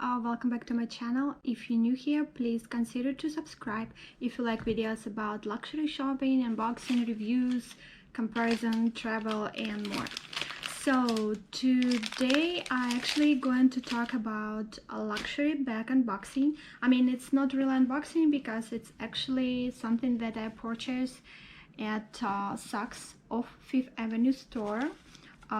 welcome back to my channel. If you're new here, please consider to subscribe if you like videos about luxury shopping, unboxing, reviews, comparison, travel and more. So today I actually going to talk about a luxury bag unboxing. I mean, it's not really unboxing because it's actually something that I purchased at Saks of Fifth Avenue store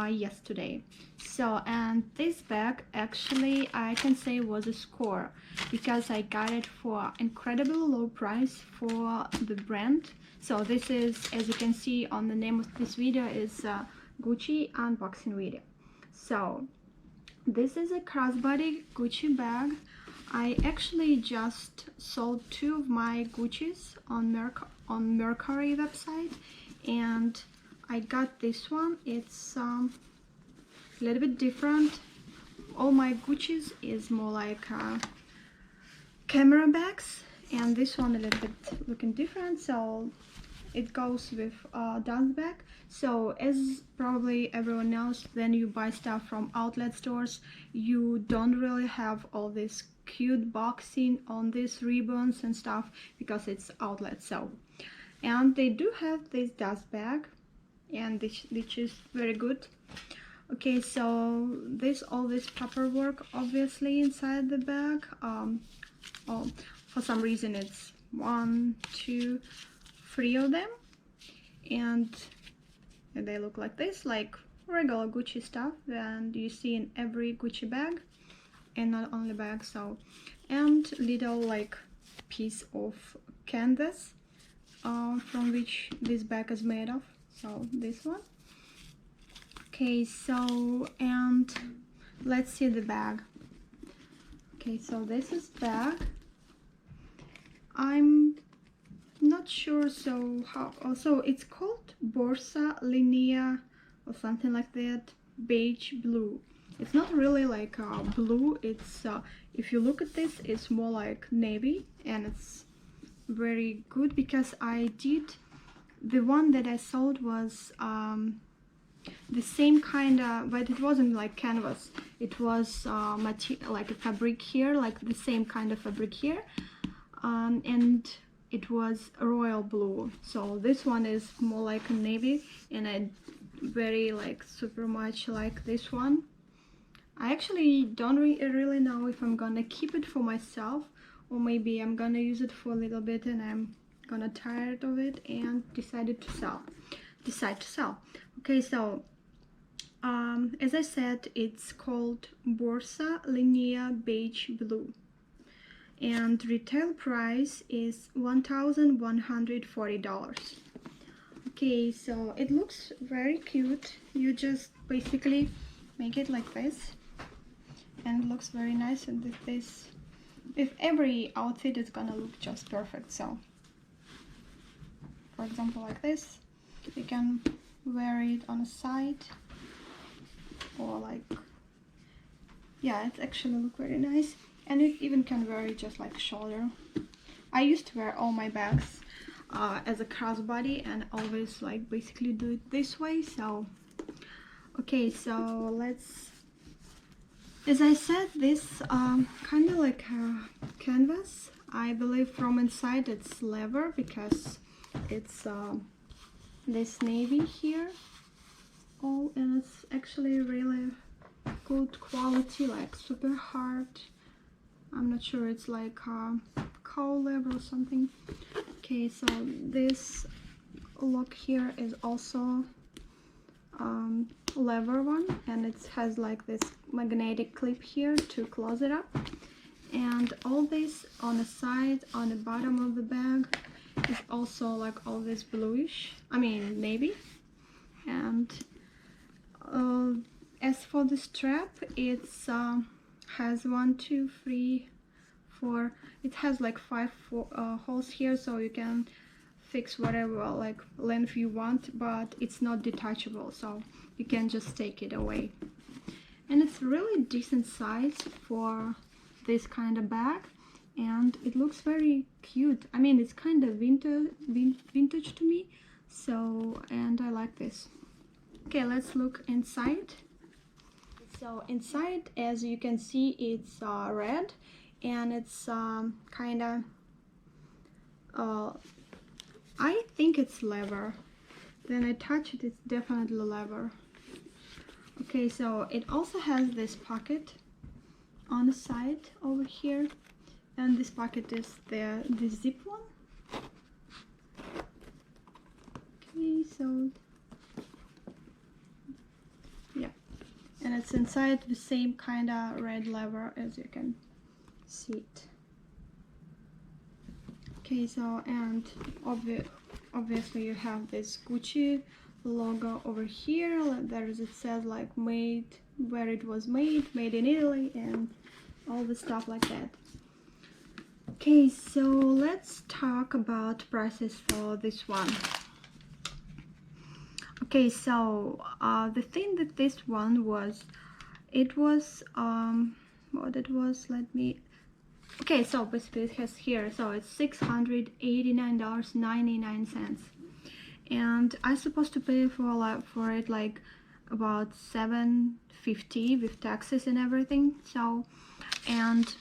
yesterday. So, and this bag actually I can say was a score because I got it for incredibly low price for the brand. So this is, as you can see on the name of this video, is Gucci unboxing video. So this is a crossbody Gucci bag. I actually just sold two of my Gucci's on Mercari website, and I got this one. It's a little bit different. All my Gucci's is more like camera bags, and this one a little bit looking different. So it goes with dust bag. So as probably everyone knows, when you buy stuff from outlet stores, you don't really have all this cute boxing on these ribbons and stuff because it's outlet. So, and they do have this dust bag, and which is very good. Okay, so all this paperwork obviously inside the bag. Oh, for some reason it's 1, 2, 3 of them, and they look like this, like regular Gucci stuff, and you see in every Gucci bag, and not only bag. So, and little like piece of canvas from which this bag is made of. So this one. Okay, so and let's see the bag. Okay, so this is bag. I'm not sure so how also it's called Borsa Linea or something like that, beige blue. It's not really like blue. It's if you look at this, it's more like navy, and it's very good because I did the one that I sold was the same kind of, but it wasn't like canvas. It was like a fabric here, like the same kind of fabric here, and it was royal blue. So this one is more like a navy, and I very like super much like this one. I actually don't really know if I'm gonna keep it for myself, or maybe I'm gonna use it for a little bit and I'm gonna tired of it and decide to sell. Okay, so as I said, it's called Borsa Linea Beige Blue, and retail price is $1,140. Okay, so it looks very cute. You just basically make it like this, and it looks very nice, and with every outfit it's gonna look just perfect. So for example, like this, you can wear it on a side, or like, yeah, it actually look very nice, and it even can wear it just like shoulder. I used to wear all my bags as a crossbody, and always like basically do it this way. So okay, so let's, as I said, this kind of like a canvas. I believe from inside it's leather because it's this navy here. Oh, and it's actually really good quality, like super hard. I'm not sure, it's like cow leather or something. Okay, so this look here is also leather one, and it has like this magnetic clip here to close it up, and all this on the side, on the bottom of the bag, is also like all this bluish, I mean navy. And as for the strap, it's has 1, 2, 3, 4, it has like 5 holes here, so you can fix whatever like length you want, but it's not detachable, so you can just take it away. And it's really decent size for this kind of bag, and it looks very cute. I mean, it's kind of vintage to me, so, and I like this. Okay, let's look inside. So inside, as you can see, it's red, and it's kind of I think it's leather. When I touch it, it's definitely leather. Okay, so it also has this pocket on the side over here, and this pocket is the zip one. Okay, so yeah, and it's inside the same kind of red leather as you can see it. Okay, so and obviously you have this Gucci logo over here. It says like made, where it was made in Italy, and all the stuff like that. Okay, so let's talk about prices for this one. Okay, so the thing that this one was, it was what it was, let me, okay, so basically it has here, so it's $689.99, and I'm supposed to pay for it like about $750 with taxes and everything. So, and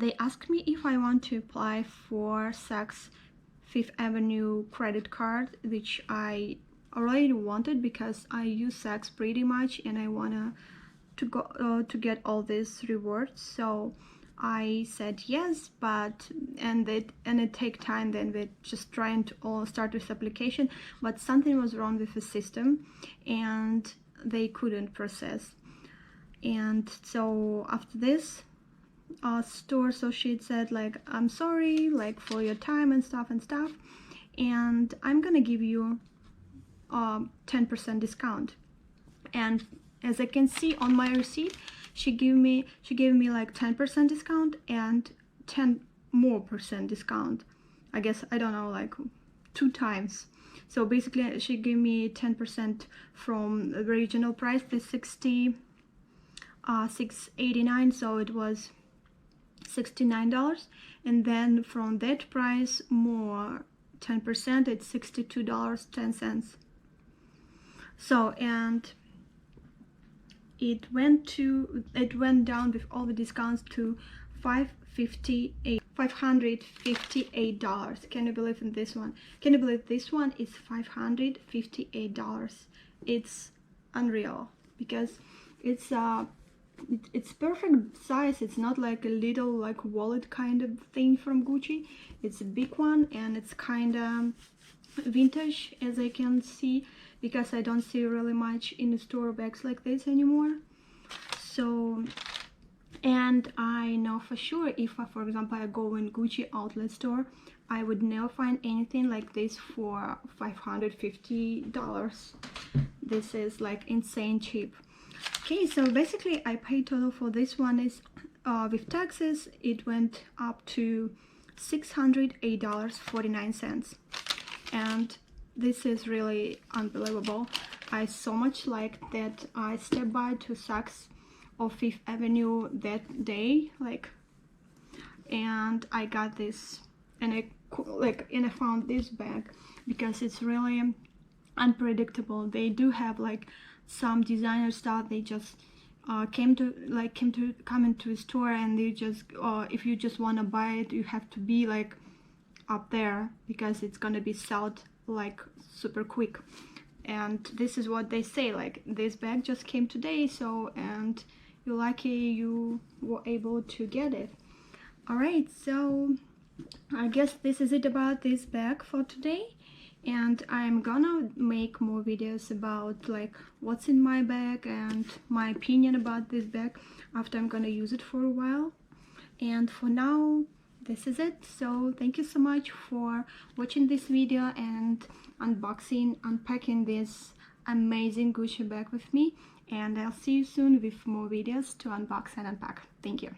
they asked me if I want to apply for Saks Fifth Avenue credit card, which I already wanted because I use Saks pretty much, and I wanna to get all these rewards. So I said yes, but it take time. Then we're just trying to all start this application, but something was wrong with the system, and they couldn't process. And so after this, store associate said like, I'm sorry, like, for your time and stuff, and I'm gonna give you 10% discount. And as I can see on my receipt, she gave me like 10% discount and 10% more discount. I guess, I don't know, like 2 times. So basically she gave me 10% from the original price, the $689, so it was $69, and then from that price more 10%, it's $62.10. So, and it went down with all the discounts to $558. Can you believe in this one? Can you believe this one is $558? It's unreal, because it's perfect size. It's not like a little like wallet kind of thing from Gucci. It's a big one, and it's kind of vintage, as I can see, because I don't see really much in the store bags like this anymore. So, and I know for sure, if for example I go in Gucci outlet store, I would never find anything like this for $550. This is like insane cheap. Okay, so basically I paid total for this one is with taxes, it went up to $608.49, and this is really unbelievable. I so much like that I stepped by to Saks of Fifth Avenue that day, like, and I got this, and I found this bag because it's really unpredictable. They do have like some designer stuff. They just come into a store, and they just if you just want to buy it, you have to be like up there, because it's gonna be sold like super quick. And this is what they say, like, this bag just came today, so, and you're lucky you were able to get it. All right, so I guess this is it about this bag for today, and I'm gonna make more videos about like what's in my bag and my opinion about this bag after I'm gonna use it for a while. And for now, this is it. So thank you so much for watching this video and unpacking this amazing Gucci bag with me, and I'll see you soon with more videos to unbox and unpack. Thank you.